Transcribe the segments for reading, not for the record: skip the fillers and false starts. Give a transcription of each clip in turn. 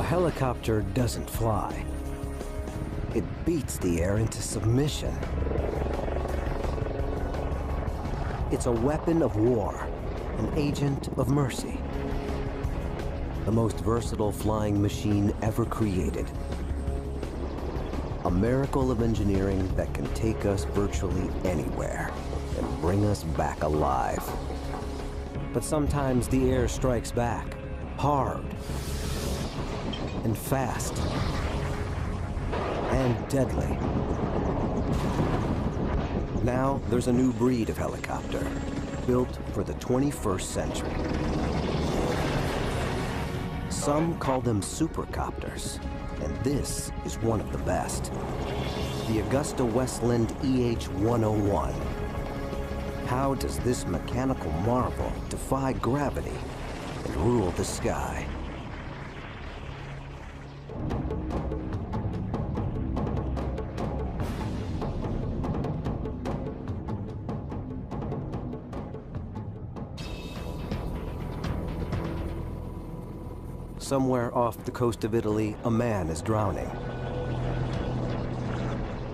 helicopter doesn't fly. It beats the air into submission. It's a weapon of war, an agent of mercy. The most versatile flying machine ever created. A miracle of engineering that can take us virtually anywhere and bring us back alive. But sometimes the air strikes back, hard and fast and deadly. Now there's a new breed of helicopter built for the 21st century. Some call them supercopters, and this is one of the best. The Augusta-Westland EH-101. How does this mechanical marvel defy gravity and rule the sky? Somewhere off the coast of Italy, a man is drowning.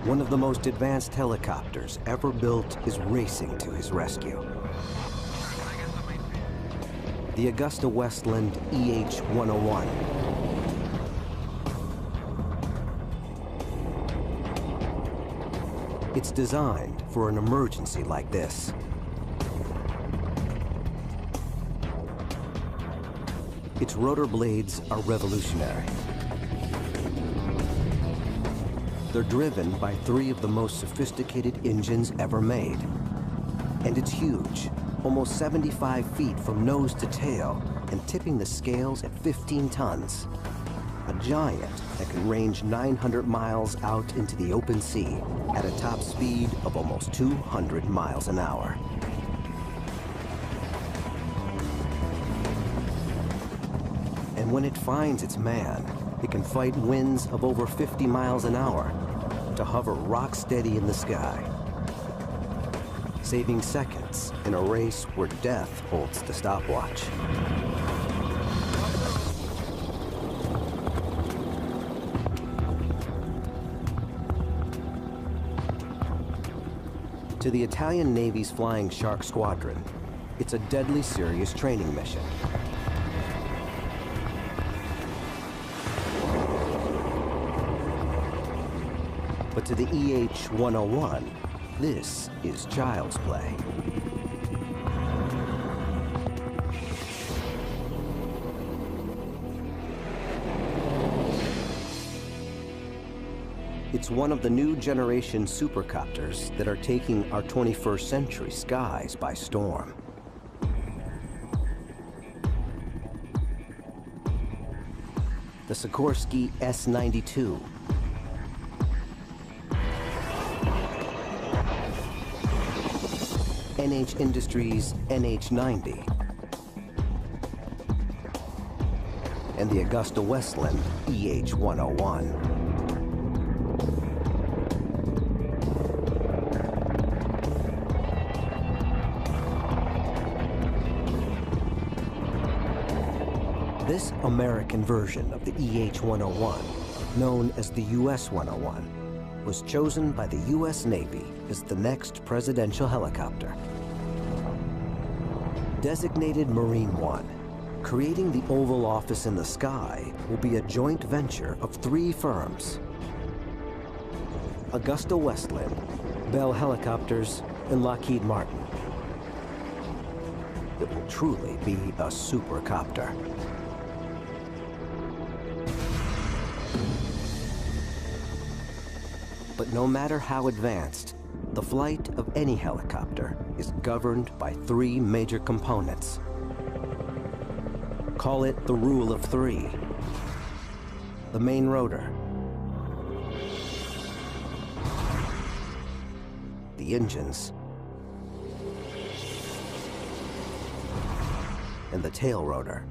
One of the most advanced helicopters ever built is racing to his rescue. The Augusta-Westland EH-101. It's designed for an emergency like this. Its rotor blades are revolutionary. They're driven by 3 of the most sophisticated engines ever made. And it's huge, almost 75 feet from nose to tail, and tipping the scales at 15 tons. A giant that can range 900 miles out into the open sea at a top speed of almost 200 miles an hour. And when it finds its man, it can fight winds of over 50 miles an hour to hover rock steady in the sky, saving seconds in a race where death holds the stopwatch. To the Italian Navy's Flying Shark Squadron, it's a deadly serious training mission. But to the EH-101, this is child's play. It's one of the new generation supercopters that are taking our 21st century skies by storm. The Sikorsky S-92. NH Industries NH-90, and the Augusta-Westland EH-101. This American version of the EH-101, known as the US-101, was chosen by the US Navy as the next presidential helicopter. Designated Marine One, creating the Oval Office in the sky will be a joint venture of 3 firms: Augusta-Westland, Bell Helicopters, and Lockheed Martin. It will truly be a supercopter. But no matter how advanced, the flight of any helicopter is governed by 3 major components. Call it the rule of 3. The main rotor, the engines, and the tail rotor.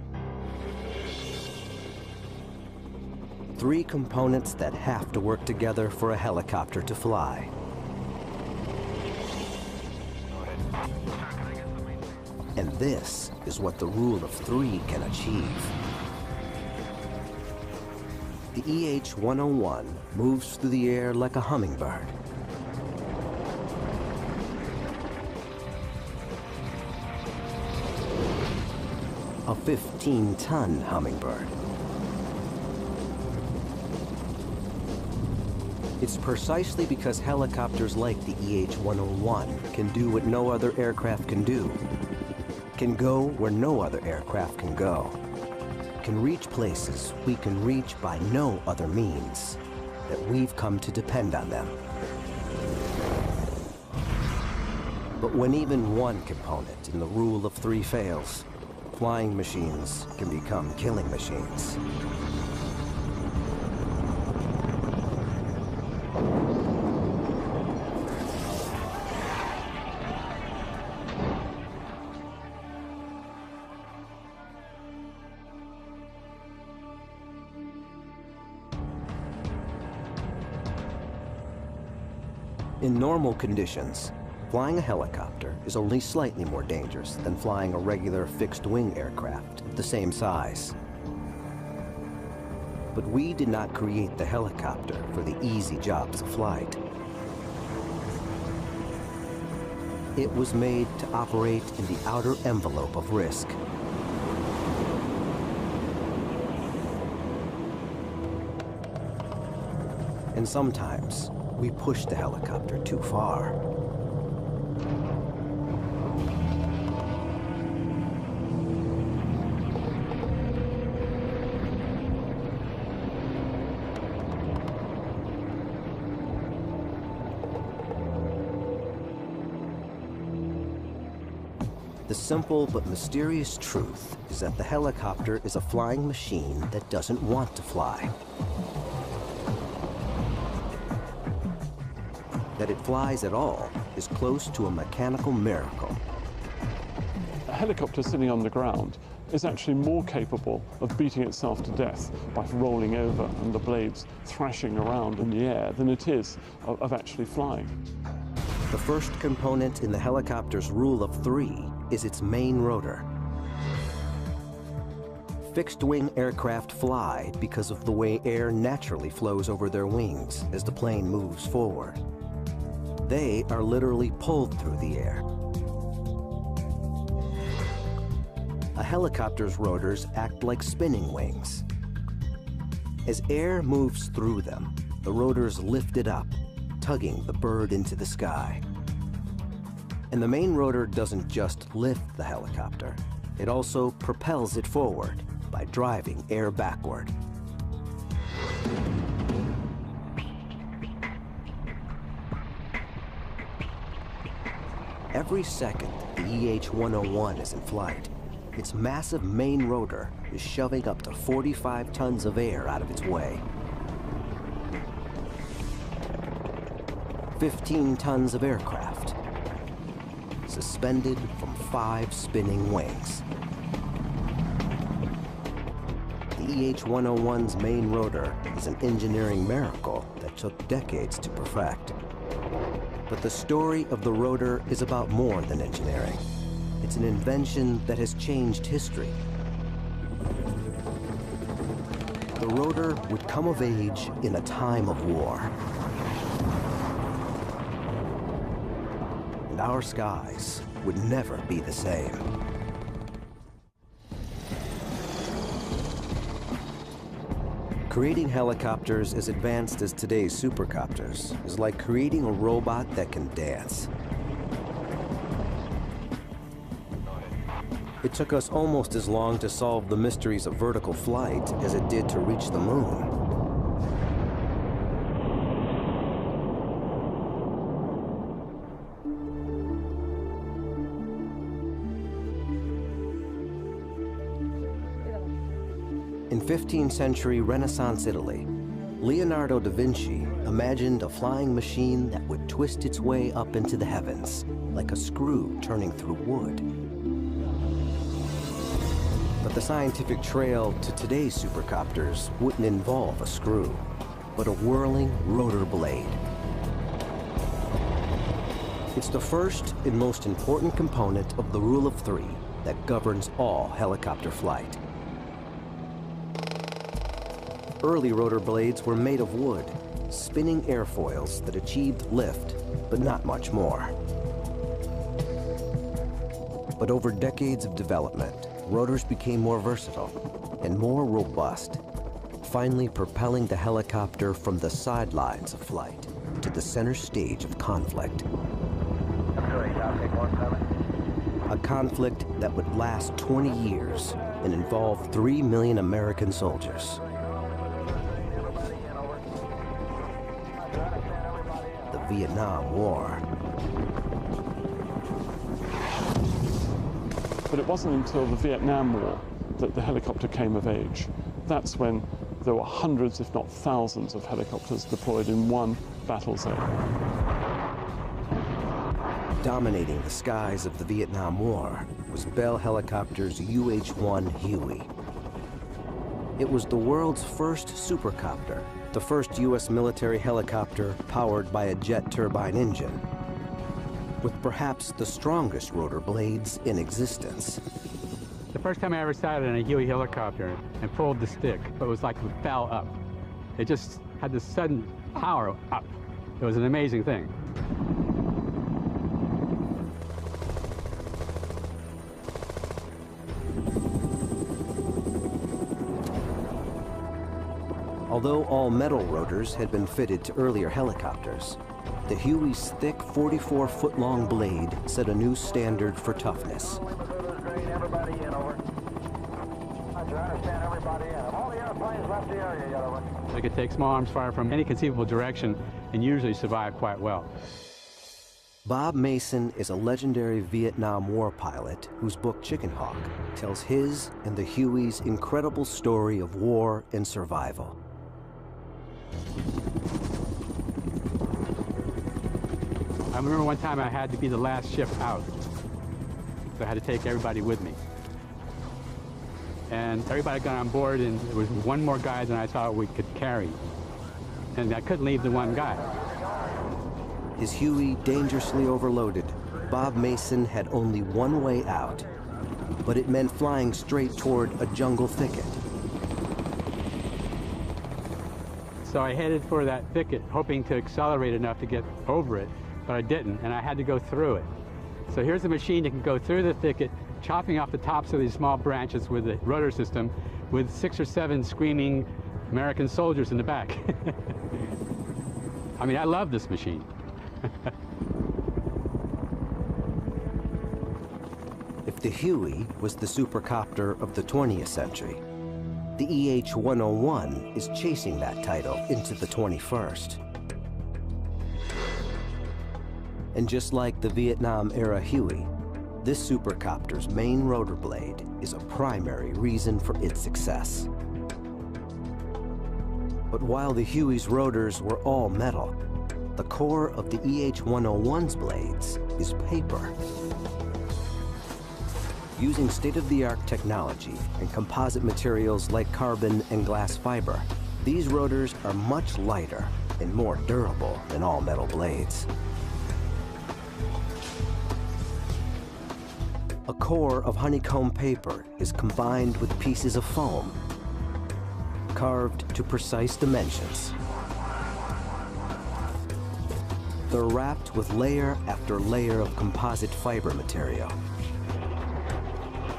3 components that have to work together for a helicopter to fly. And this is what the rule of 3 can achieve. The EH-101 moves through the air like a hummingbird. A 15-ton hummingbird. It's precisely because helicopters like the EH-101 can do what no other aircraft can do, can go where no other aircraft can go, can reach places we can reach by no other means, that we've come to depend on them. But when even one component in the rule of three fails, flying machines can become killing machines. In normal conditions, flying a helicopter is only slightly more dangerous than flying a regular fixed-wing aircraft of the same size. But we did not create the helicopter for the easy jobs of flight. It was made to operate in the outer envelope of risk. And sometimes, we push the helicopter too far. The simple but mysterious truth is that the helicopter is a flying machine that doesn't want to fly. That it flies at all is close to a mechanical miracle. A helicopter sitting on the ground is actually more capable of beating itself to death by rolling over and the blades thrashing around in the air than it is of actually flying. The first component in the helicopter's rule of three is its main rotor. Fixed-wing aircraft fly because of the way air naturally flows over their wings as the plane moves forward. They are literally pulled through the air. A helicopter's rotors act like spinning wings. As air moves through them, the rotors lift it up, tugging the bird into the sky. And the main rotor doesn't just lift the helicopter, it also propels it forward by driving air backward. Every second the EH-101 is in flight, its massive main rotor is shoving up to 45 tons of air out of its way. 15 tons of aircraft, suspended from 5 spinning wings. The EH-101's main rotor is an engineering miracle that took decades to perfect. But the story of the rotor is about more than engineering. It's an invention that has changed history. The rotor would come of age in a time of war. And our skies would never be the same. Creating helicopters as advanced as today's supercopters is like creating a robot that can dance. It took us almost as long to solve the mysteries of vertical flight as it did to reach the moon. In 15th century Renaissance Italy, Leonardo da Vinci imagined a flying machine that would twist its way up into the heavens, like a screw turning through wood. But the scientific trail to today's supercopters wouldn't involve a screw, but a whirling rotor blade. It's the first and most important component of the rule of three that governs all helicopter flight. Early rotor blades were made of wood, spinning airfoils that achieved lift, but not much more. But over decades of development, rotors became more versatile and more robust, finally propelling the helicopter from the sidelines of flight to the center stage of conflict. A conflict that would last 20 years and involve 3 million American soldiers. The Vietnam War. But it wasn't until the Vietnam War that the helicopter came of age. That's when there were hundreds, if not thousands, of helicopters deployed in one battle zone. Dominating the skies of the Vietnam War was Bell Helicopter's UH-1 Huey. It was the world's first supercopter, the first U.S. military helicopter powered by a jet turbine engine, with perhaps the strongest rotor blades in existence. The first time I ever sat in a Huey helicopter and pulled the stick, it was like it fell up. It just had this sudden power up. It was an amazing thing. Although all metal rotors had been fitted to earlier helicopters, the Huey's thick 44-foot-long blade set a new standard for toughness. They could take small arms fire from any conceivable direction and usually survive quite well. Bob Mason is a legendary Vietnam War pilot whose book Chicken Hawk tells his and the Huey's incredible story of war and survival. I remember one time I had to be the last ship out, so I had to take everybody with me. And everybody got on board, and there was one more guy than I thought we could carry. And I couldn't leave the one guy. His Huey dangerously overloaded, Bob Mason had only one way out, but it meant flying straight toward a jungle thicket. So I headed for that thicket, hoping to accelerate enough to get over it, but I didn't, and I had to go through it. So here's a machine that can go through the thicket, chopping off the tops of these small branches with the rotor system, with 6 or 7 screaming American soldiers in the back. I mean, I love this machine. If the Huey was the supercopter of the 20th century, the EH-101 is chasing that title into the 21st. And just like the Vietnam-era Huey, this supercopter's main rotor blade is a primary reason for its success. But while the Huey's rotors were all metal, the core of the EH-101's blades is paper. Using state-of-the-art technology and composite materials like carbon and glass fiber, these rotors are much lighter and more durable than all metal blades. A core of honeycomb paper is combined with pieces of foam, carved to precise dimensions. They're wrapped with layer after layer of composite fiber material,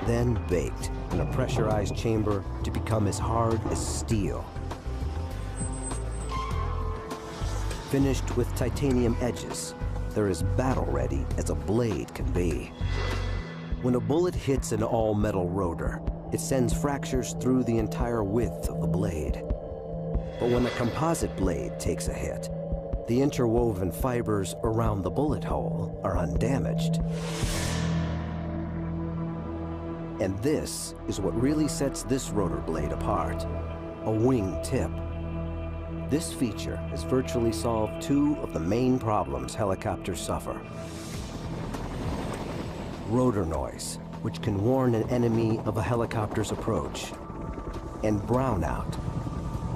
then baked in a pressurized chamber to become as hard as steel. Finished with titanium edges, they're as battle-ready as a blade can be. When a bullet hits an all-metal rotor, it sends fractures through the entire width of the blade. But when a composite blade takes a hit, the interwoven fibers around the bullet hole are undamaged. And this is what really sets this rotor blade apart, a wing tip. This feature has virtually solved 2 of the main problems helicopters suffer. Rotor noise, which can warn an enemy of a helicopter's approach, and brownout,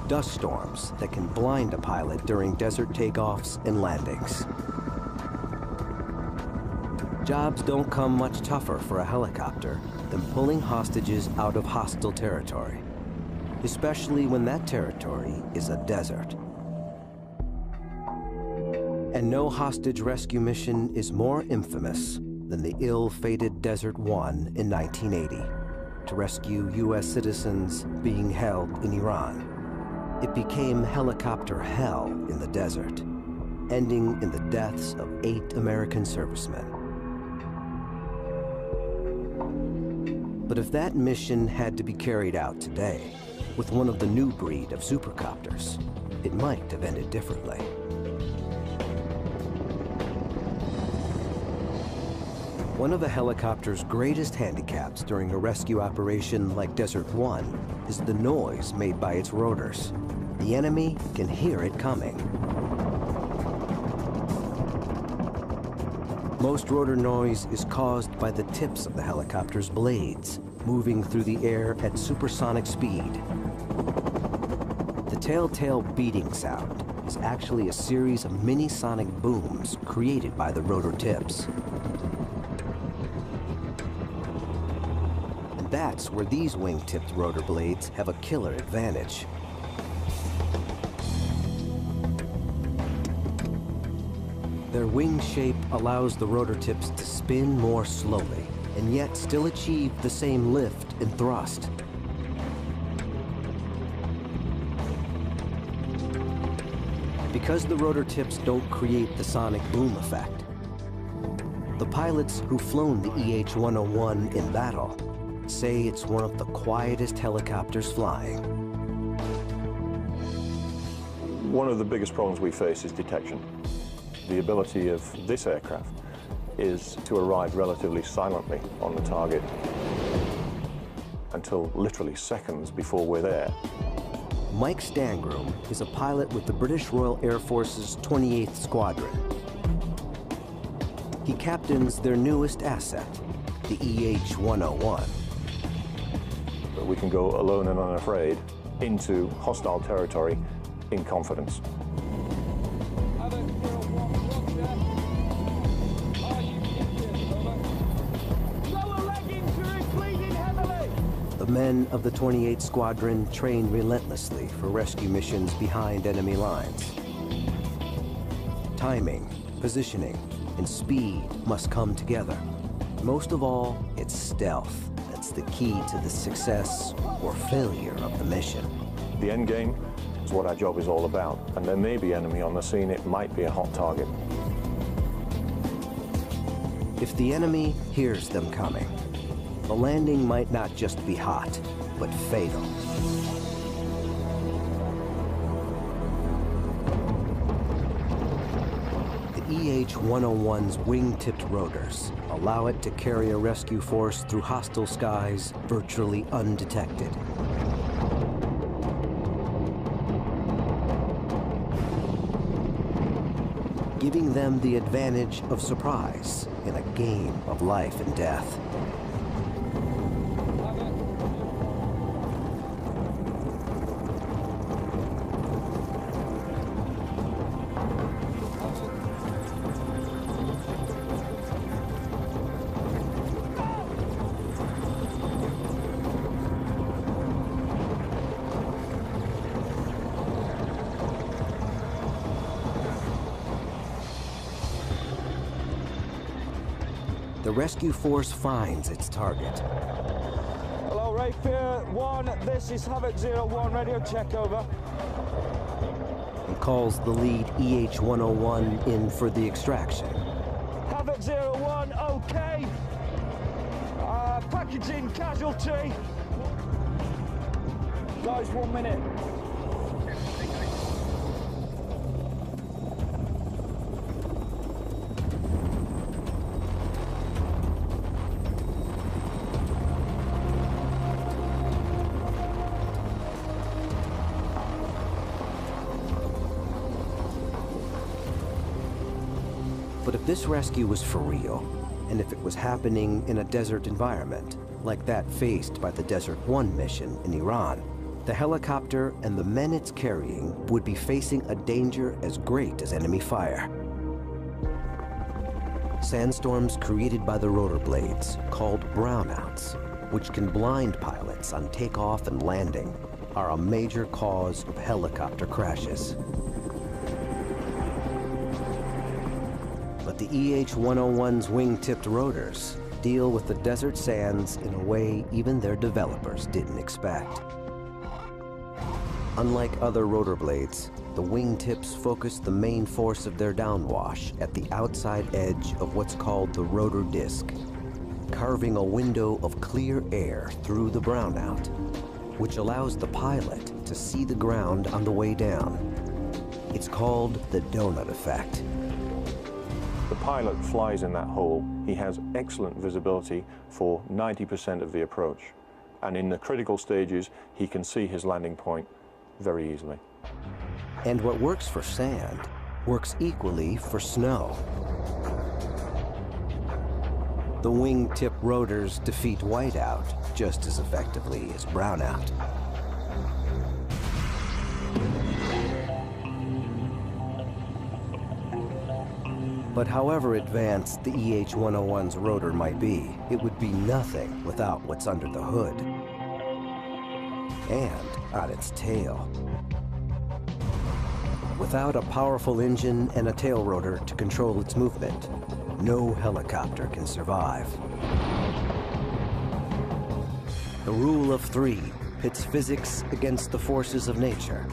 dust storms that can blind a pilot during desert takeoffs and landings. Jobs don't come much tougher for a helicopter than pulling hostages out of hostile territory. especially when that territory is a desert. And no hostage rescue mission is more infamous than the ill-fated Desert One in 1980 to rescue U.S. citizens being held in Iran. It became helicopter hell in the desert, ending in the deaths of 8 American servicemen. But if that mission had to be carried out today, with one of the new breed of supercopters, it might have ended differently. One of the helicopter's greatest handicaps during a rescue operation like Desert One is the noise made by its rotors. The enemy can hear it coming. Most rotor noise is caused by the tips of the helicopter's blades, moving through the air at supersonic speed. The telltale beating sound is actually a series of mini-sonic booms created by the rotor tips. And that's where these wing-tipped rotor blades have a killer advantage. Their wing shape allows the rotor tips to spin more slowly, and yet still achieve the same lift and thrust. Because the rotor tips don't create the sonic boom effect, the pilots who've flown the EH-101 in battle say it's one of the quietest helicopters flying. One of the biggest problems we face is detection. The ability of this aircraft is to arrive relatively silently on the target until literally seconds before we're there. Mike Stangroom is a pilot with the British Royal Air Force's 28th Squadron. He captains their newest asset, the EH-101. We can go alone and unafraid into hostile territory in confidence. The men of the 28th Squadron train relentlessly for rescue missions behind enemy lines. Timing, positioning, and speed must come together. Most of all, it's stealth that's the key to the success or failure of the mission. The end game is what our job is all about, and there may be enemy on the scene. It might be a hot target. If the enemy hears them coming, the landing might not just be hot, but fatal. The EH-101's wing-tipped rotors allow it to carry a rescue force through hostile skies virtually undetected. Giving them the advantage of surprise in a game of life and death. The rescue force finds its target. Hello, Rayfair 1, this is Havoc 01, radio check, over. And calls the lead EH-101 in for the extraction. Havoc 01, okay. Packaging casualty. Guys, 1 minute. But if this rescue was for real, and if it was happening in a desert environment, like that faced by the Desert One mission in Iran, the helicopter and the men it's carrying would be facing a danger as great as enemy fire. Sandstorms created by the rotor blades, called brownouts, which can blind pilots on takeoff and landing, are a major cause of helicopter crashes. But the EH-101's wing-tipped rotors deal with the desert sands in a way even their developers didn't expect. Unlike other rotor blades, the wingtips focus the main force of their downwash at the outside edge of what's called the rotor disc, carving a window of clear air through the brownout, which allows the pilot to see the ground on the way down. It's called the donut effect. The pilot flies in that hole. He has excellent visibility for 90% of the approach. And in the critical stages, he can see his landing point very easily. And what works for sand works equally for snow. The wingtip rotors defeat whiteout just as effectively as brownout. But however advanced the EH-101's rotor might be, it would be nothing without what's under the hood and on its tail. Without a powerful engine and a tail rotor to control its movement, no helicopter can survive. The rule of three pits physics against the forces of nature.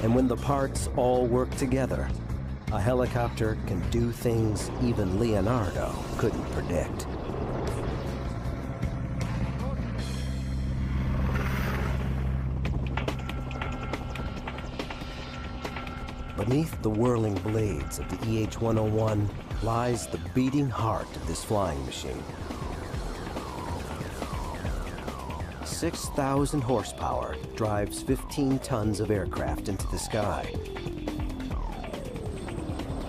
And when the parts all work together, a helicopter can do things even Leonardo couldn't predict. Beneath the whirling blades of the EH-101 lies the beating heart of this flying machine. 6,000 horsepower drives 15 tons of aircraft into the sky.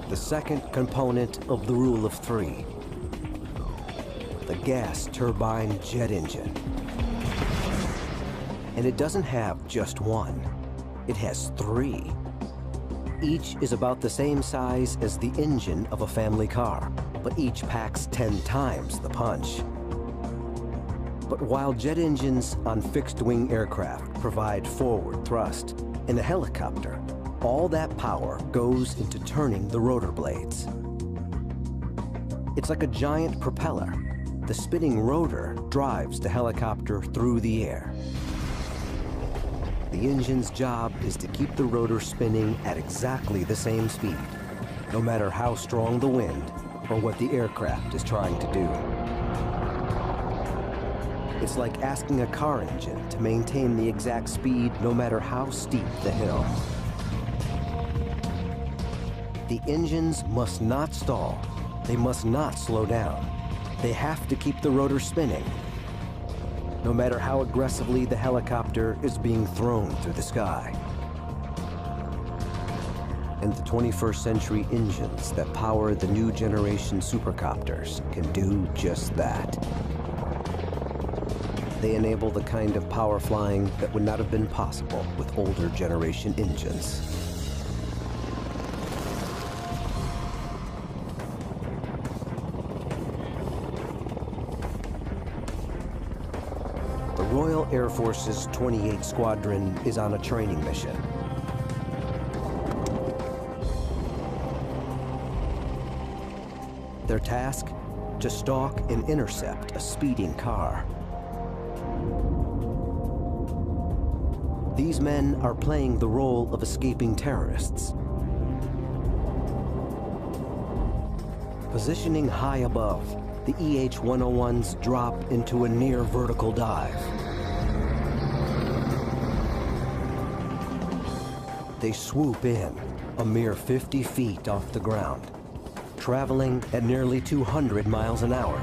The second component of the rule of three, the gas turbine jet engine. And it doesn't have just one, it has three. Each is about the same size as the engine of a family car, but each packs 10 times the punch. But while jet engines on fixed-wing aircraft provide forward thrust, in a helicopter, all that power goes into turning the rotor blades. It's like a giant propeller. The spinning rotor drives the helicopter through the air. The engine's job is to keep the rotor spinning at exactly the same speed, no matter how strong the wind or what the aircraft is trying to do. It's like asking a car engine to maintain the exact speed no matter how steep the hill. The engines must not stall. They must not slow down. They have to keep the rotor spinning, no matter how aggressively the helicopter is being thrown through the sky. And the 21st century engines that power the new generation supercopters can do just that. They enable the kind of power flying that would not have been possible with older generation engines. The Royal Air Force's 28th Squadron is on a training mission. Their task? To stalk and intercept a speeding car. These men are playing the role of escaping terrorists. Positioning high above, the EH-101s drop into a near vertical dive. They swoop in, a mere 50 feet off the ground, traveling at nearly 200 miles an hour.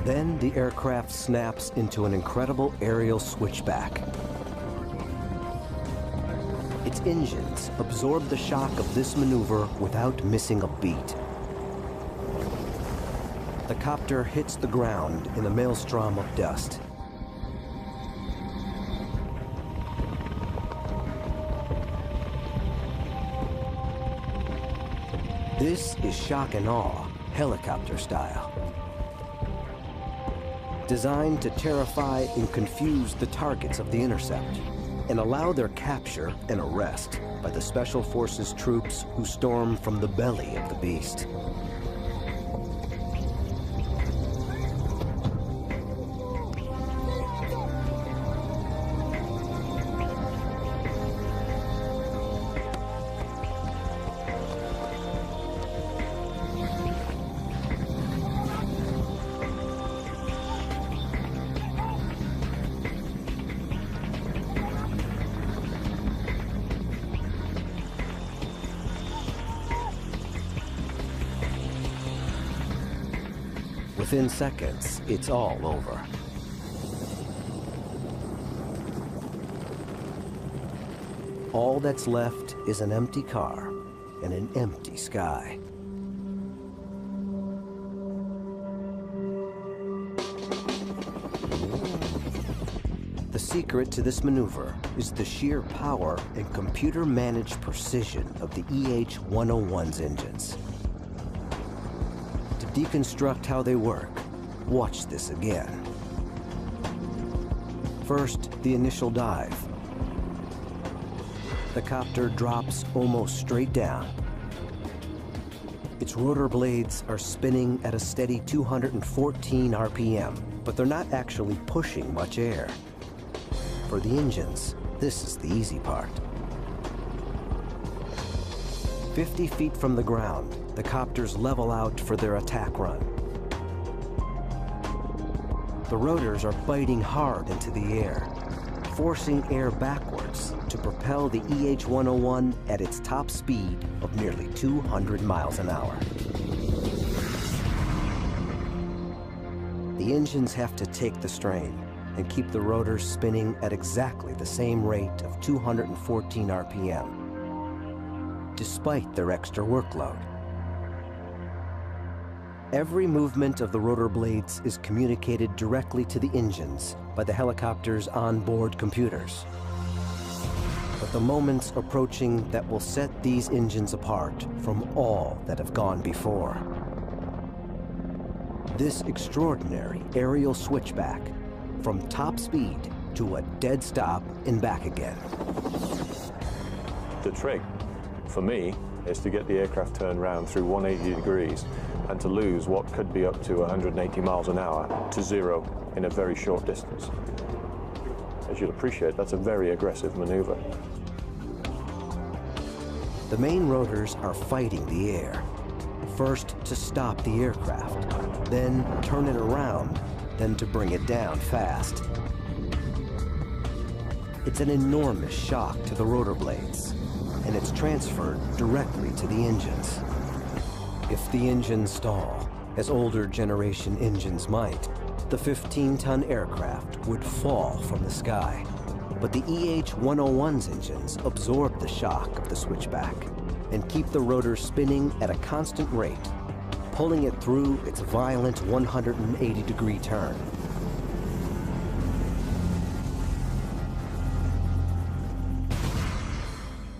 Then the aircraft snaps into an incredible aerial switchback. Its engines absorb the shock of this maneuver without missing a beat. The copter hits the ground in a maelstrom of dust. This is shock and awe, helicopter style. designed to terrify and confuse the targets of the intercept and allow their capture and arrest by the Special Forces troops who storm from the belly of the beast. Within seconds, it's all over. All that's left is an empty car and an empty sky. The secret to this maneuver is the sheer power and computer-managed precision of the EH-101's engines. To deconstruct how they work, watch this again. First, the initial dive. The copter drops almost straight down. Its rotor blades are spinning at a steady 214 RPM, but they're not actually pushing much air. For the engines, this is the easy part. 50 feet from the ground, the copters level out for their attack run. The rotors are biting hard into the air, forcing air backwards to propel the EH-101 at its top speed of nearly 200 miles an hour. The engines have to take the strain and keep the rotors spinning at exactly the same rate of 214 RPM, despite their extra workload. Every movement of the rotor blades is communicated directly to the engines by the helicopter's onboard computers. But the moment's approaching that will set these engines apart from all that have gone before. This extraordinary aerial switchback from top speed to a dead stop and back again. The trick, for me, is to get the aircraft turned around through 180 degrees and to lose what could be up to 180 miles an hour to zero in a very short distance. As you'll appreciate, that's a very aggressive maneuver. The main rotors are fighting the air. First to stop the aircraft, then turn it around, then to bring it down fast. It's an enormous shock to the rotor blades, and it's transferred directly to the engines. If the engines stall, as older generation engines might, the 15-ton aircraft would fall from the sky. But the EH-101's engines absorb the shock of the switchback and keep the rotor spinning at a constant rate, pulling it through its violent 180-degree turn.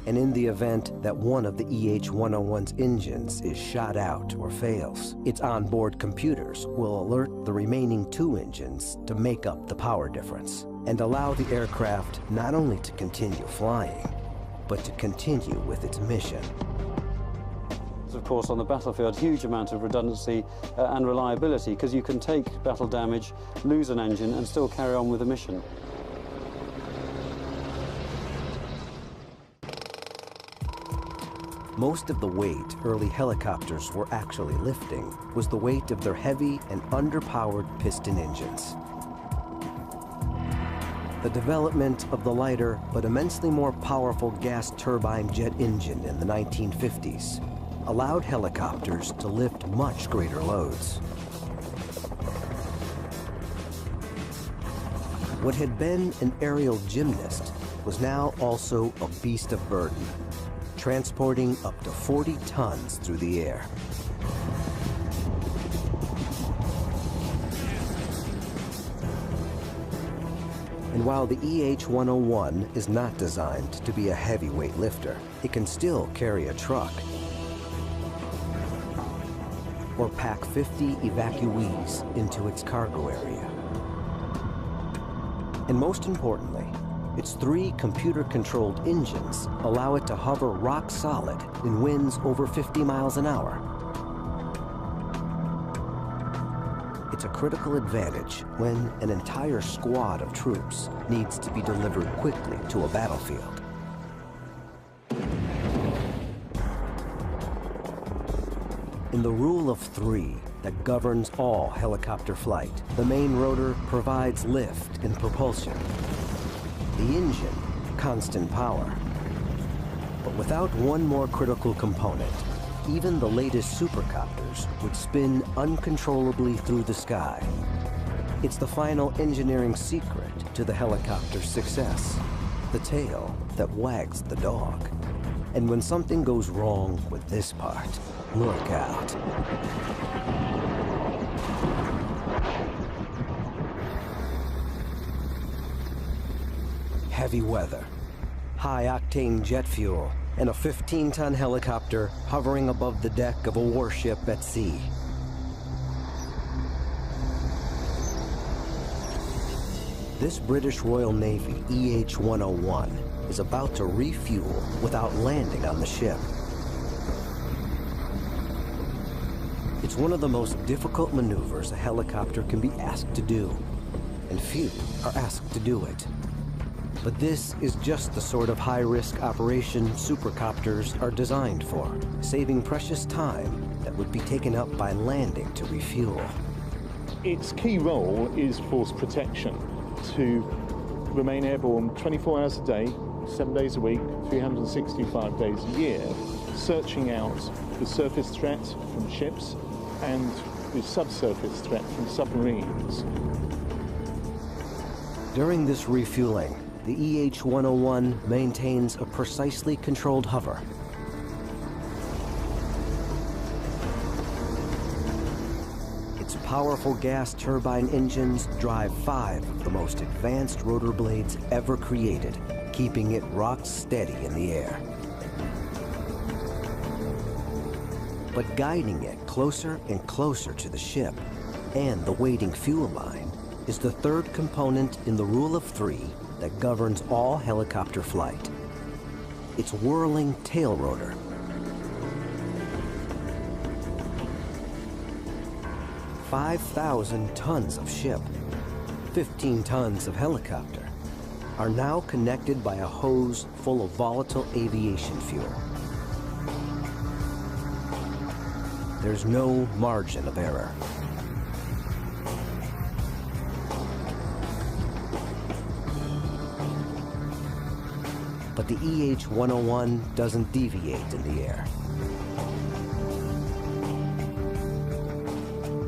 And in the event that one of the EH-101's engines is shot out or fails, its onboard computers will alert the remaining two engines to make up the power difference and allow the aircraft not only to continue flying, but to continue with its mission. Of course, on the battlefield, huge amount of redundancy and reliability, because you can take battle damage, lose an engine, and still carry on with the mission. Most of the weight early helicopters were actually lifting was the weight of their heavy and underpowered piston engines. The development of the lighter but immensely more powerful gas turbine jet engine in the 1950s allowed helicopters to lift much greater loads. What had been an aerial gymnast was now also a beast of burden, transporting up to 40 tons through the air. And while the EH-101 is not designed to be a heavyweight lifter, it can still carry a truck or pack 50 evacuees into its cargo area. And most importantly, its 3 computer-controlled engines allow it to hover rock solid in winds over 50 miles an hour. It's a critical advantage when an entire squad of troops needs to be delivered quickly to a battlefield. In the rule of 3 that governs all helicopter flight, the main rotor provides lift and propulsion. The engine, constant power. But without one more critical component, even the latest supercopters would spin uncontrollably through the sky. It's the final engineering secret to the helicopter's success, the tail that wags the dog. And when something goes wrong with this part, look out. Heavy weather, high-octane jet fuel, and a 15-ton helicopter hovering above the deck of a warship at sea. This British Royal Navy EH-101 is about to refuel without landing on the ship. It's one of the most difficult maneuvers a helicopter can be asked to do, and few are asked to do it. But this is just the sort of high-risk operation supercopters are designed for, saving precious time that would be taken up by landing to refuel. Its key role is force protection, to remain airborne 24 hours a day, 7 days a week, 365 days a year, searching out the surface threat from ships and the subsurface threat from submarines. During this refueling, the EH-101 maintains a precisely controlled hover. Its powerful gas turbine engines drive 5 of the most advanced rotor blades ever created, keeping it rock steady in the air. But guiding it closer and closer to the ship and the waiting fuel line is the 3rd component in the rule of 3 that governs all helicopter flight. Its whirling tail rotor. "5,000 tons of ship, 15 tons of helicopter are now connected by a hose full of volatile aviation fuel. There's no margin of error. But the EH-101 doesn't deviate in the air.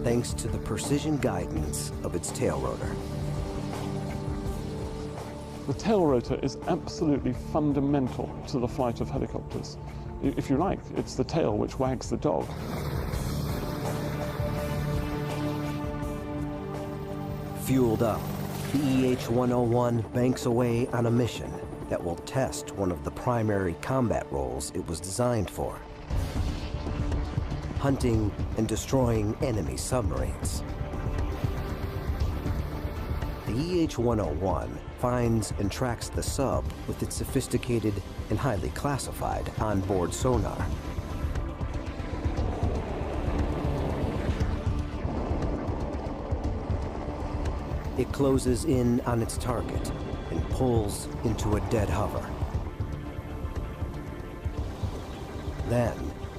Thanks to the precision guidance of its tail rotor. The tail rotor is absolutely fundamental to the flight of helicopters. If you like, it's the tail which wags the dog. Fueled up, the EH-101 banks away on a mission that will test one of the primary combat roles it was designed for: hunting and destroying enemy submarines. The EH-101 finds and tracks the sub with its sophisticated and highly classified onboard sonar. It closes in on its target and pulls into a dead hover. Then,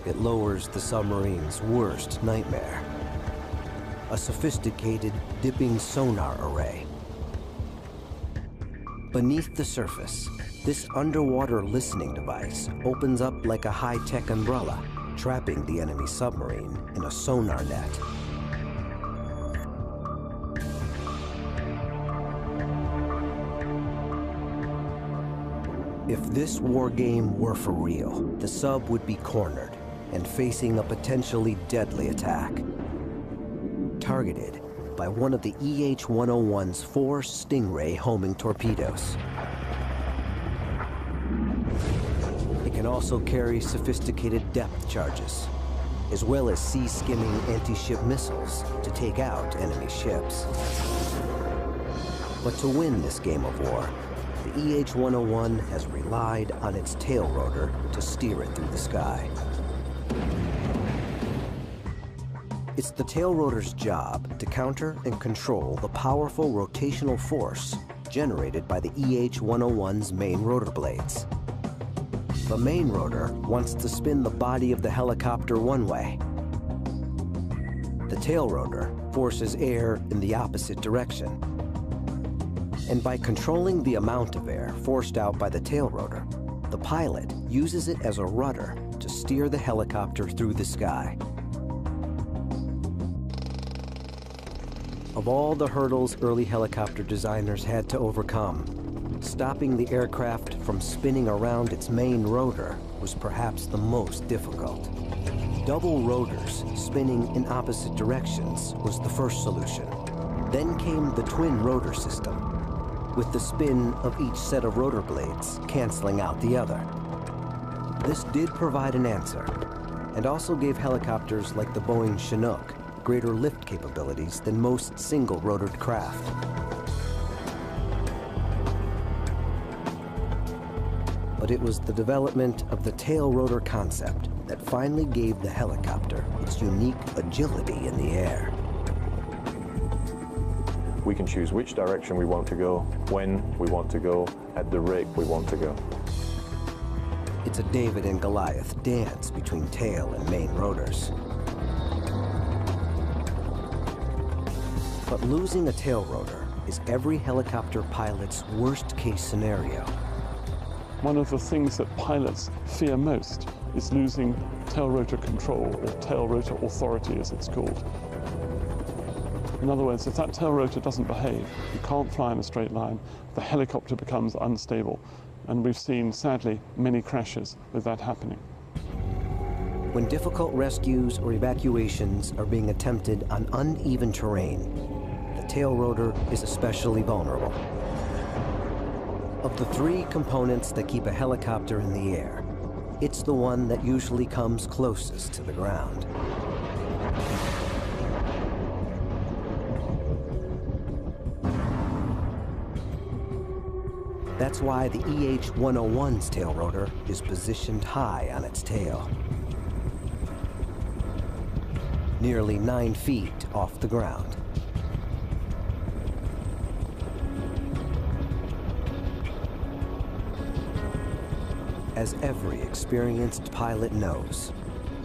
it lowers the submarine's worst nightmare: a sophisticated dipping sonar array. Beneath the surface, this underwater listening device opens up like a high-tech umbrella, trapping the enemy submarine in a sonar net. If this war game were for real, the sub would be cornered and facing a potentially deadly attack. Targeted by one of the EH-101's 4 Stingray homing torpedoes. It can also carry sophisticated depth charges, as well as sea-skimming anti-ship missiles to take out enemy ships. But to win this game of war, the EH-101 has relied on its tail rotor to steer it through the sky. It's the tail rotor's job to counter and control the powerful rotational force generated by the EH-101's main rotor blades. The main rotor wants to spin the body of the helicopter one way. The tail rotor forces air in the opposite direction. And by controlling the amount of air forced out by the tail rotor, the pilot uses it as a rudder to steer the helicopter through the sky. Of all the hurdles early helicopter designers had to overcome, stopping the aircraft from spinning around its main rotor was perhaps the most difficult. Double rotors spinning in opposite directions was the first solution. Then came the twin rotor system, with the spin of each set of rotor blades canceling out the other. This did provide an answer, and also gave helicopters like the Boeing Chinook greater lift capabilities than most single-rotored craft. But it was the development of the tail rotor concept that finally gave the helicopter its unique agility in the air. We can choose which direction we want to go, when we want to go, at the rate we want to go. It's a David and Goliath dance between tail and main rotors. But losing a tail rotor is every helicopter pilot's worst-case scenario. One of the things that pilots fear most is losing tail rotor control, or tail rotor authority as it's called. In other words, if that tail rotor doesn't behave, you can't fly in a straight line, the helicopter becomes unstable. And we've seen, sadly, many crashes with that happening. When difficult rescues or evacuations are being attempted on uneven terrain, the tail rotor is especially vulnerable. Of the three components that keep a helicopter in the air, it's the one that usually comes closest to the ground. That's why the EH-101's tail rotor is positioned high on its tail, nearly 9 feet off the ground. As every experienced pilot knows,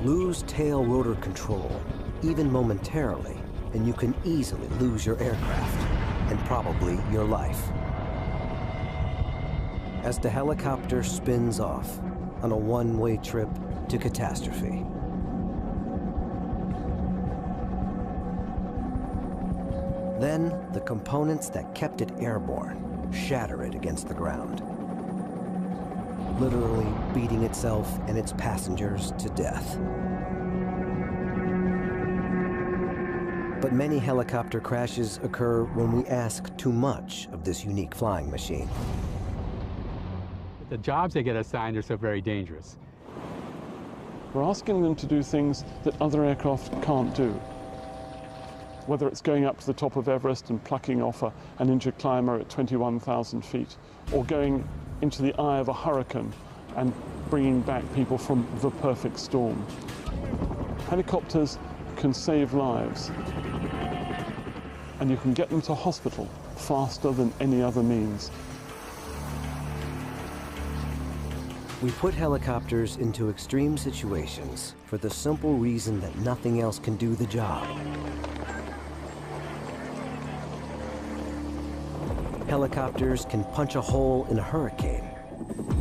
lose tail rotor control, even momentarily, and you can easily lose your aircraft, and probably your life. As the helicopter spins off on a one-way trip to catastrophe. Then, the components that kept it airborne shatter it against the ground, literally beating itself and its passengers to death. But many helicopter crashes occur when we ask too much of this unique flying machine. The jobs they get assigned are so very dangerous. We're asking them to do things that other aircraft can't do. Whether it's going up to the top of Everest and plucking off an injured climber at 21,000 feet, or going into the eye of a hurricane and bringing back people from the perfect storm. Helicopters can save lives, and you can get them to hospital faster than any other means. We put helicopters into extreme situations for the simple reason that nothing else can do the job. Helicopters can punch a hole in a hurricane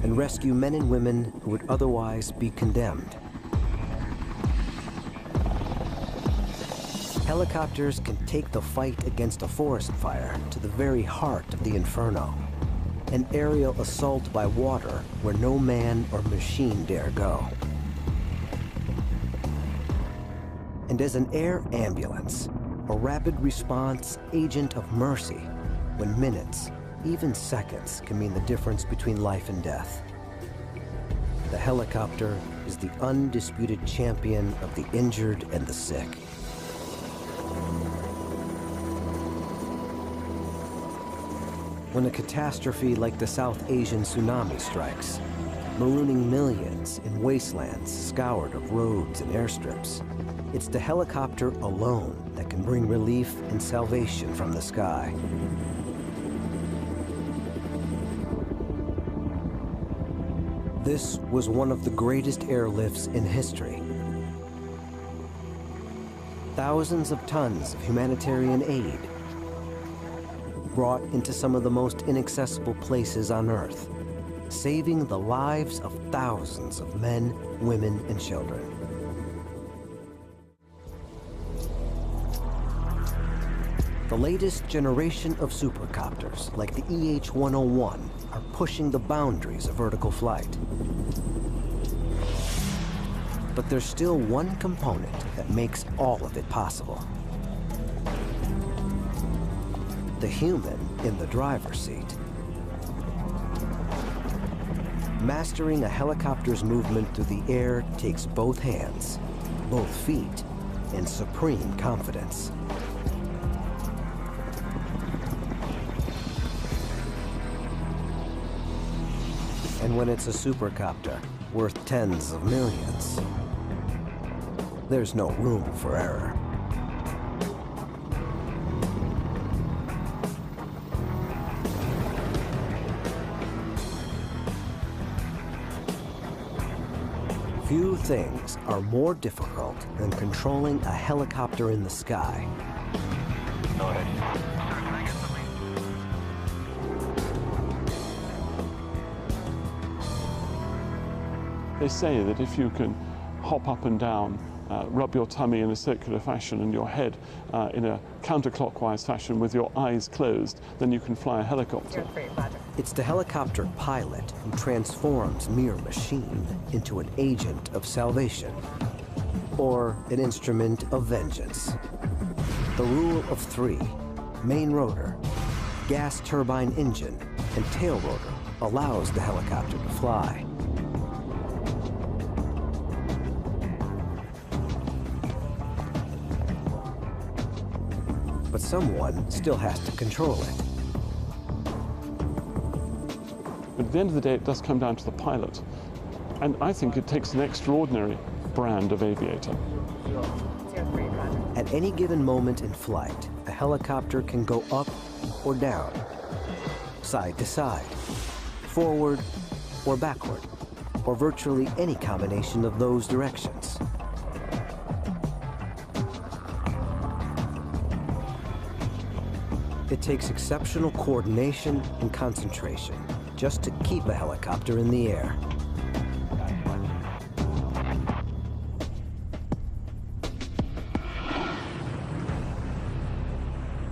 and rescue men and women who would otherwise be condemned. Helicopters can take the fight against a forest fire to the very heart of the inferno, an aerial assault by water where no man or machine dare go. And as an air ambulance, a rapid response agent of mercy, when minutes, even seconds, can mean the difference between life and death. The helicopter is the undisputed champion of the injured and the sick. When a catastrophe like the South Asian tsunami strikes, marooning millions in wastelands scoured of roads and airstrips, it's the helicopter alone that can bring relief and salvation from the sky. This was one of the greatest airlifts in history. Thousands of tons of humanitarian aid brought into some of the most inaccessible places on Earth, saving the lives of thousands of men, women, and children. The latest generation of supercopters, like the EH-101, are pushing the boundaries of vertical flight. But there's still one component that makes all of it possible. The human in the driver's seat. Mastering a helicopter's movement through the air takes both hands, both feet, and supreme confidence. And when it's a supercopter worth tens of millions, there's no room for error. Few things are more difficult than controlling a helicopter in the sky. Go ahead. They say that if you can hop up and down, rub your tummy in a circular fashion and your head in a counterclockwise fashion with your eyes closed, then you can fly a helicopter. It's the helicopter pilot who transforms mere machine into an agent of salvation, or an instrument of vengeance. The rule of three, main rotor, gas turbine engine, and tail rotor, allows the helicopter to fly. But someone still has to control it. But at the end of the day, it does come down to the pilot. And I think it takes an extraordinary brand of aviator. At any given moment in flight, a helicopter can go up or down, side to side, forward or backward, or virtually any combination of those directions. It takes exceptional coordination and concentration just to keep a helicopter in the air.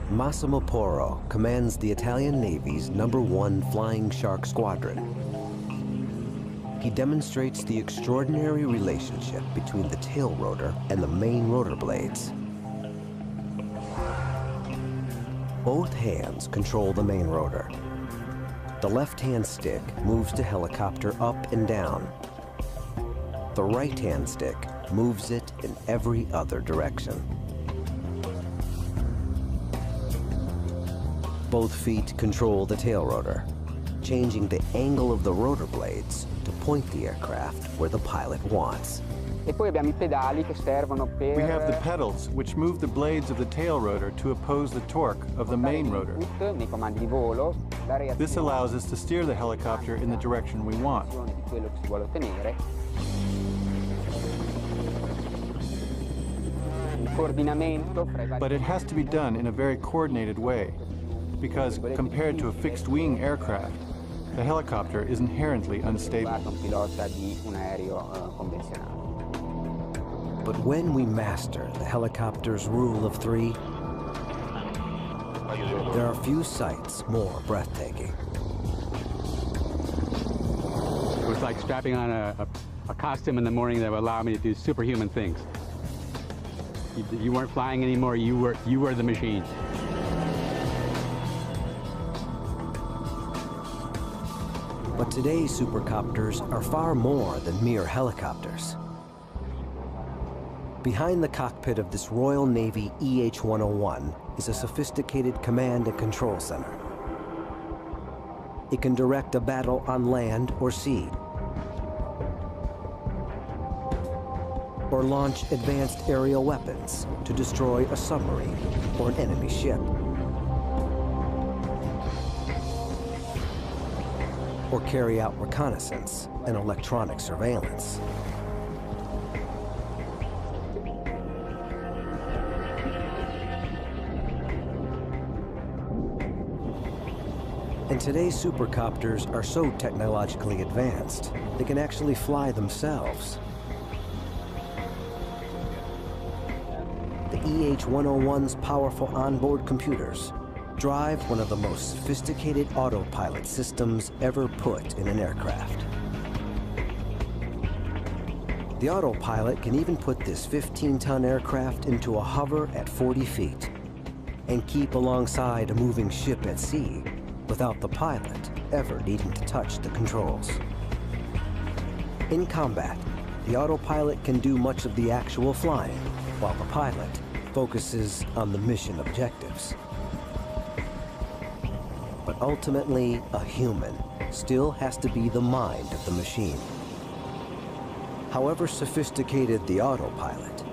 Massimo Porro commands the Italian Navy's #1 Flying Shark Squadron. He demonstrates the extraordinary relationship between the tail rotor and the main rotor blades. Both hands control the main rotor. The left-hand stick moves the helicopter up and down. The right-hand stick moves it in every other direction. Both feet control the tail rotor, changing the angle of the rotor blades to point the aircraft where the pilot wants. We have the pedals, which move the blades of the tail rotor to oppose the torque of the main rotor. This allows us to steer the helicopter in the direction we want. But it has to be done in a very coordinated way, because compared to a fixed-wing aircraft, the helicopter is inherently unstable. But when we master the helicopter's rule of three, there are few sights more breathtaking. It was like strapping on a costume in the morning that would allow me to do superhuman things. You weren't flying anymore, you were the machine. But today's supercopters are far more than mere helicopters. Behind the cockpit of this Royal Navy EH-101 is a sophisticated command and control center. It can direct a battle on land or sea, or launch advanced aerial weapons to destroy a submarine or an enemy ship, or carry out reconnaissance and electronic surveillance. And today's supercopters are so technologically advanced, they can actually fly themselves. The EH-101's powerful onboard computers drive one of the most sophisticated autopilot systems ever put in an aircraft. The autopilot can even put this 15-ton aircraft into a hover at 40 feet and keep alongside a moving ship at sea without the pilot ever needing to touch the controls. In combat, the autopilot can do much of the actual flying, while the pilot focuses on the mission objectives. But ultimately, a human still has to be the mind of the machine. However sophisticated the autopilot,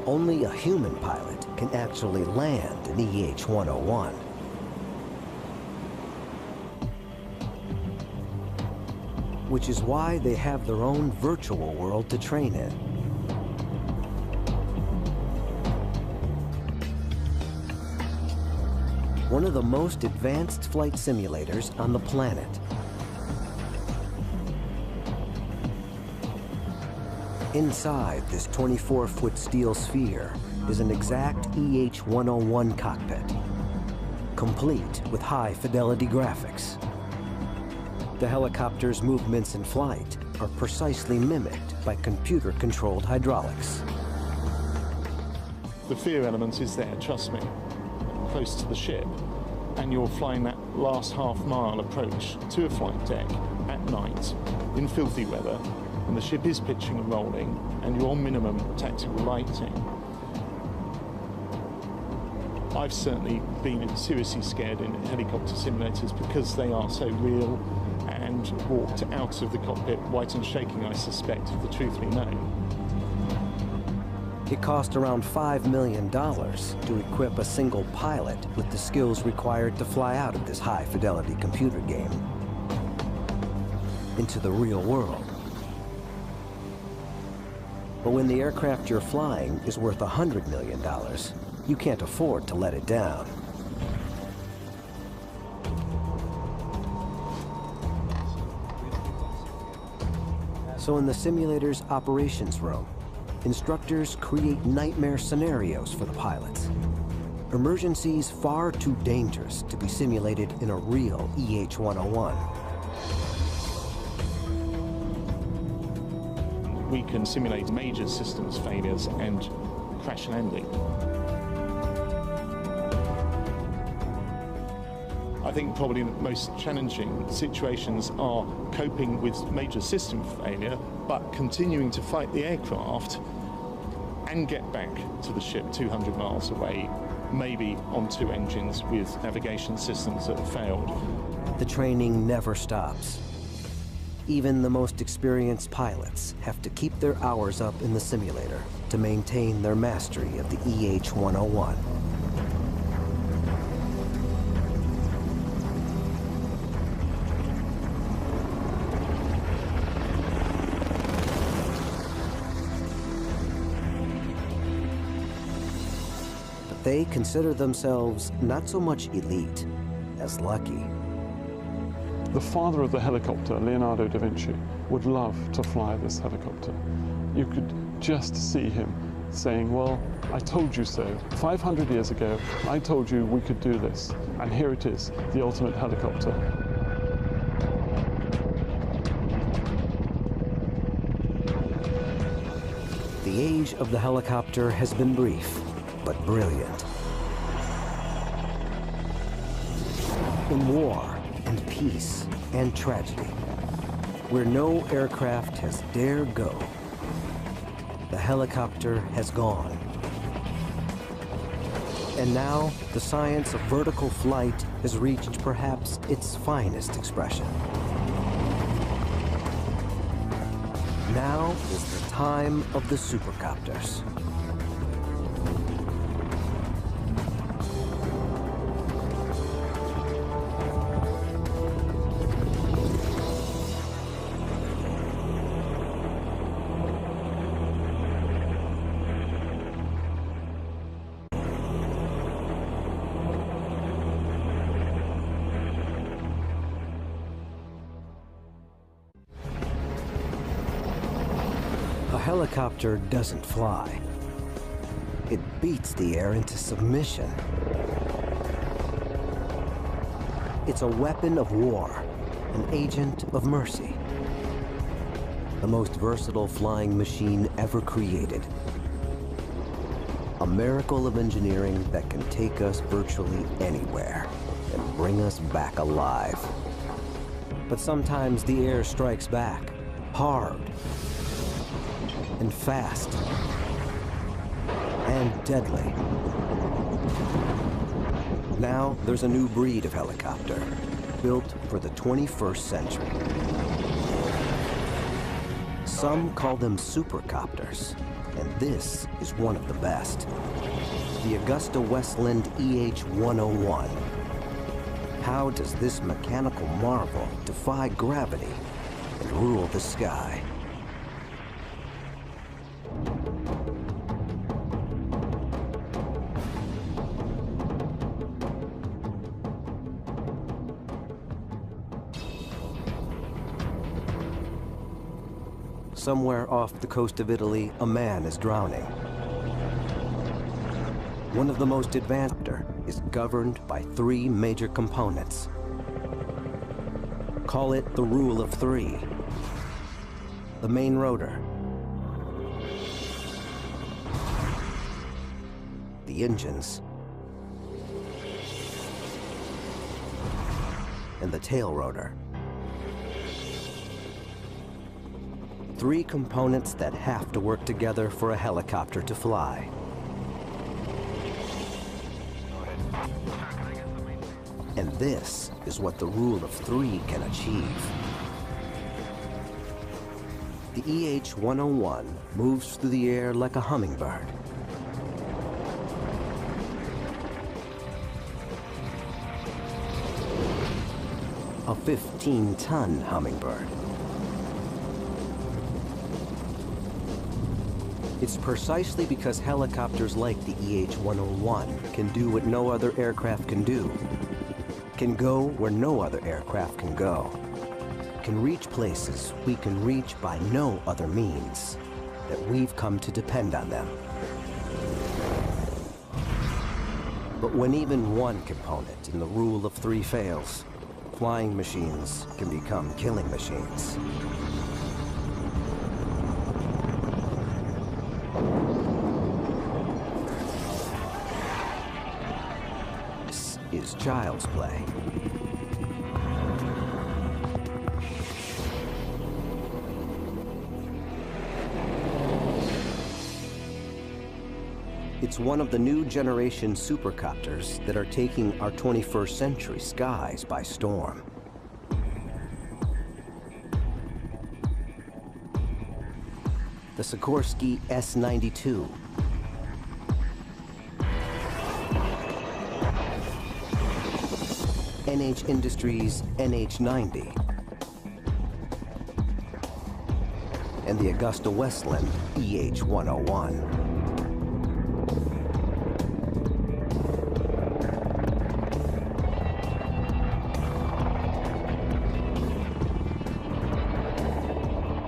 only a human pilot can actually land an EH-101. Which is why they have their own virtual world to train in. One of the most advanced flight simulators on the planet. Inside this 24-foot steel sphere is an exact EH-101 cockpit, complete with high-fidelity graphics. The helicopter's movements in flight are precisely mimicked by computer-controlled hydraulics. The fear element is there, trust me, close to the ship, and you're flying that last half-mile approach to a flight deck at night in filthy weather, and the ship is pitching and rolling, and you're on minimum tactical lighting. I've certainly been seriously scared in helicopter simulators because they are so real, and walked out of the cockpit white and shaking, I suspect, if the truth be known. It cost around $5 million to equip a single pilot with the skills required to fly out of this high-fidelity computer game into the real world. But when the aircraft you're flying is worth $100 million, you can't afford to let it down. So in the simulator's operations room, instructors create nightmare scenarios for the pilots. Emergencies far too dangerous to be simulated in a real EH-101. We can simulate major systems failures and crash landing. I think probably the most challenging situations are coping with major system failure, but continuing to fight the aircraft and get back to the ship 200 miles away, maybe on two engines with navigation systems that have failed. The training never stops. Even the most experienced pilots have to keep their hours up in the simulator to maintain their mastery of the EH-101. They consider themselves not so much elite as lucky. The father of the helicopter, Leonardo da Vinci, would love to fly this helicopter. You could just see him saying, well, I told you so. 500 years ago, I told you we could do this. And here it is, the ultimate helicopter. The age of the helicopter has been brief, but brilliant. In war and peace and tragedy, where no aircraft has dared go, the helicopter has gone. And now, the science of vertical flight has reached perhaps its finest expression. Now is the time of the supercopters. A helicopter doesn't fly. It beats the air into submission. It's a weapon of war, an agent of mercy. The most versatile flying machine ever created. A miracle of engineering that can take us virtually anywhere and bring us back alive. But sometimes the air strikes back, hard, and fast, and deadly. Now there's a new breed of helicopter, built for the 21st century. Some call them supercopters, and this is one of the best. The Augusta-Westland EH-101. How does this mechanical marvel defy gravity and rule the sky? Somewhere off the coast of Italy, a man is drowning. One of the most advanced is governed by three major components. Call it the rule of three. The main rotor, the engines, and the tail rotor. Three components that have to work together for a helicopter to fly. And this is what the rule of three can achieve. The EH-101 moves through the air like a hummingbird. A 15-ton hummingbird. It's precisely because helicopters like the EH-101 can do what no other aircraft can do, can go where no other aircraft can go, can reach places we can reach by no other means, that we've come to depend on them. But when even one component in the rule of three fails, flying machines can become killing machines. Is child's play. It's one of the new generation supercopters that are taking our 21st century skies by storm. The Sikorsky S-92. NH Industries NH-90, and the Augusta-Westland EH-101.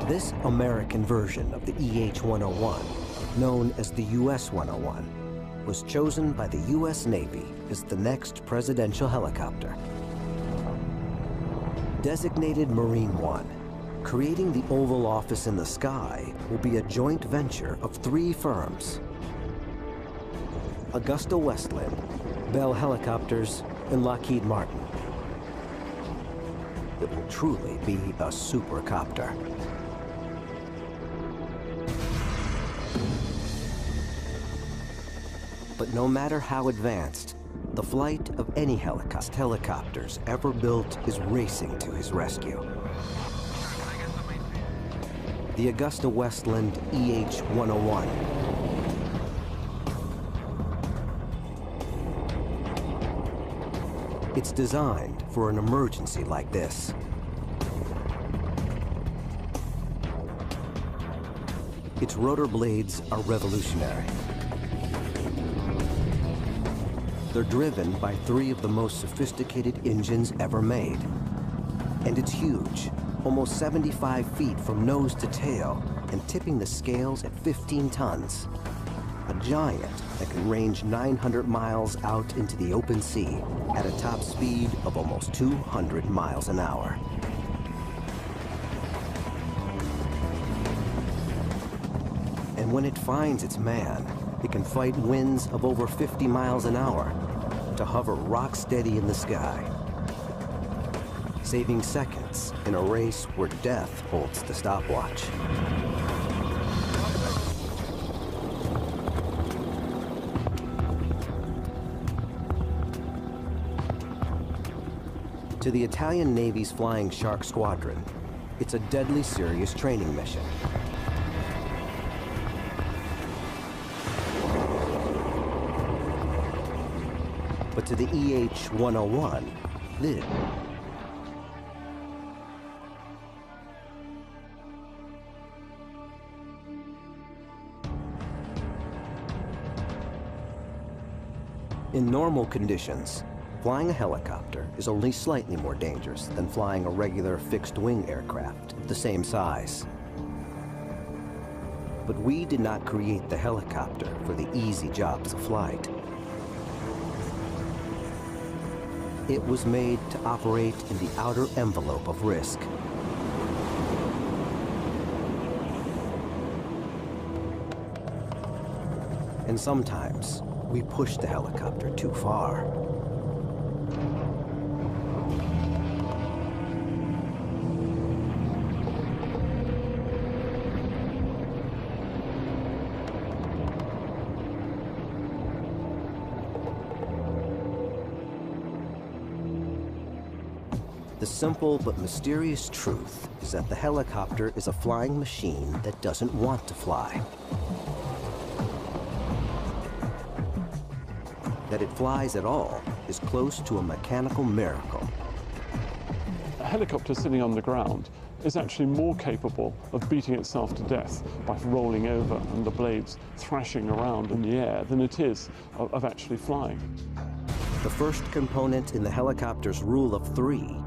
This American version of the EH-101, known as the US-101, was chosen by the US Navy as the next presidential helicopter. Designated Marine One, creating the Oval Office in the sky will be a joint venture of three firms: Augusta-Westland, Bell Helicopters, and Lockheed Martin. It will truly be a supercopter. But no matter how advanced, the flight of any helicopters ever built is racing to his rescue. The Augusta Westland EH-101. It's designed for an emergency like this. Its rotor blades are revolutionary. They're driven by 3 of the most sophisticated engines ever made. And it's huge, almost 75 feet from nose to tail, and tipping the scales at 15 tons. A giant that can range 900 miles out into the open sea at a top speed of almost 200 miles an hour. And when it finds its man, it can fight winds of over 50 miles an hour to hover rock steady in the sky, saving seconds in a race where death holds the stopwatch. To the Italian Navy's Flying Shark Squadron, it's a deadly serious training mission. But to the EH-101, this. In normal conditions, flying a helicopter is only slightly more dangerous than flying a regular fixed-wing aircraft of the same size. But we did not create the helicopter for the easy jobs of flight. It was made to operate in the outer envelope of risk. And sometimes, we push the helicopter too far. The simple but mysterious truth is that the helicopter is a flying machine that doesn't want to fly. That it flies at all is close to a mechanical miracle. A helicopter sitting on the ground is actually more capable of beating itself to death by rolling over and the blades thrashing around in the air than it is of actually flying. The first component in the helicopter's rule of 3